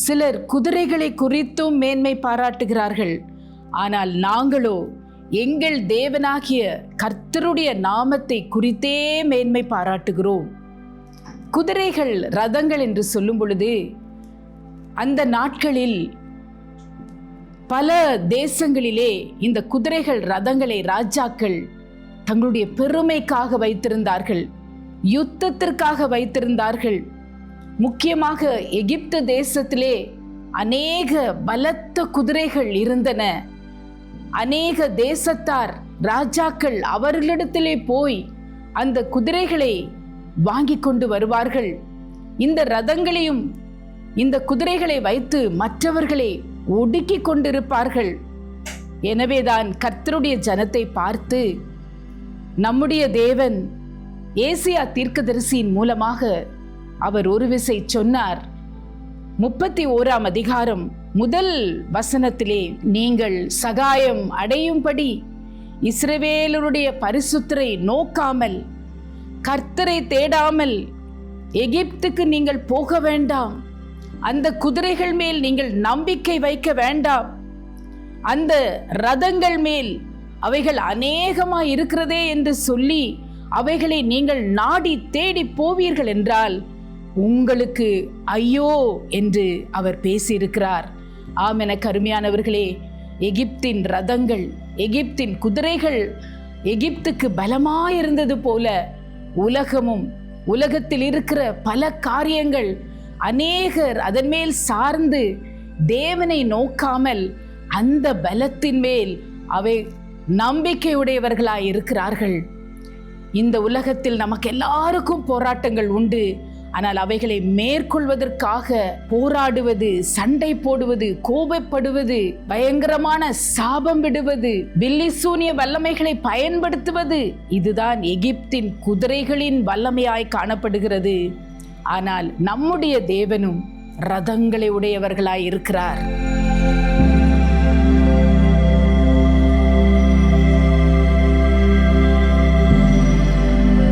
சிலர் குதிரைகளை குறித்தும் மேன்மை பாராட்டுகிறார்கள். ஆனால் நாங்களோ எங்கள் தேவனாகிய கர்த்தருடைய நாமத்தை குறித்தே மேன்மை பாராட்டுகிறோம். குதிரைகள், ரதங்கள் என்று சொல்லும் பொழுது, அந்த நாட்களில் பல தேசங்களிலே இந்த குதிரைகள், ரதங்களை ராஜாக்கள் தங்களுடைய பெருமைக்காக வைத்திருந்தார்கள், யுத்தத்திற்காக வைத்திருந்தார்கள். முக்கியமாக எகிப்து தேசத்திலே அநேக பலத்த குதிரைகள் இருந்தன. அநேக தேசத்தார் ராஜாக்கள் அவர்களிடத்திலே போய் அந்த குதிரைகளை வாங்கி கொண்டு வருவார்கள். இந்த ரதங்களையும் இந்த குதிரைகளை வைத்து மற்றவர்களை ஒடுக்கி கொண்டிருப்பார்கள். எனவேதான் கர்த்தருடைய ஜனத்தை பார்த்து நம்முடைய தேவன் ஏசியா தீர்க்கதரிசியின் மூலமாக அவர் ஒரு விசை சொன்னார். 31ஆம் அதிகாரம் முதல் வசனத்திலே, நீங்கள் சகாயம் அடையும்படி இஸ்ரவேலருடைய பரிசுத்தரை நோக்காமல், கர்த்தரை தேடாமல் எகிப்துக்கு நீங்கள் போக வேண்டாம். அந்த குதிரைகள் மேல் நீங்கள் நம்பிக்கை வைக்க வேண்டாம். அந்த ரதங்கள் மேல் அவைகள் அநேகமாய் இருக்கிறதே என்று சொல்லி அவைகளை நீங்கள் நாடி தேடி போவீர்கள் என்றால் உங்களுக்கு ஐயோ என்று அவர் பேசியிருக்கிறார். ஆம், எனக்கு அருமையானவர்களே, எகிப்தின் ரதங்கள், எகிப்தின் குதிரைகள் எகிப்துக்கு பலமாயிருந்தது போல உலகமும், உலகத்தில் இருக்கிற பல காரியங்கள், அநேகர் அதன் மேல் சார்ந்து தேவனை நோக்காமல் அந்த பலத்தின் மேல் அவை நம்பிக்கையுடையவர்களாய் இருக்கிறார்கள். இந்த உலகத்தில் நமக்கு எல்லாருக்கும் போராட்டங்கள் உண்டு. ஆனால் அவைகளை மேற்கொள்வதற்காக போராடுவது, சண்டை போடுவது, கோபப்படுவது, பயங்கரமான சாபம் விடுவது, பில்லி சூனிய வல்லமைகளை பயன்படுத்துவது, இதுதான் எகிப்தின் குதிரைகளின் வல்லமையாய் காணப்படுகிறது. ஆனால் நம்முடைய தேவனும் ரதங்களை உடையவர்களாய் இருக்கிறார்.